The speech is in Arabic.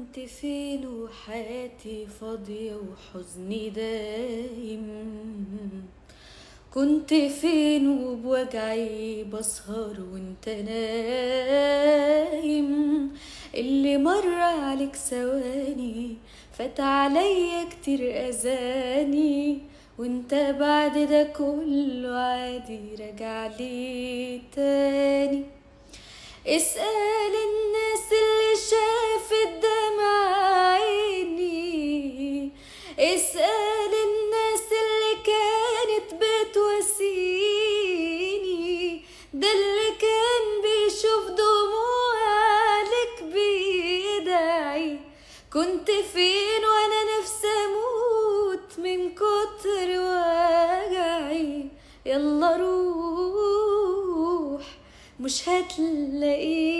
كنت فين وحياتي فاضية وحزني دايم؟ كنت فين وبوجعي بسهر وانت نايم؟ اللي مر عليك ثواني فات عليا كتير أذاني، وانت بعد ده كله عادي راجع لي تاني. اسأل الناس اللي شافت دمع عيني، اسأل الناس اللي كانت بتواسيني، ده اللي كان بيشوف دموع عليك بيدعي. كنت فين وانا نفسي اموت من كتر وجعي؟ يلا روح مش هتلاقيه.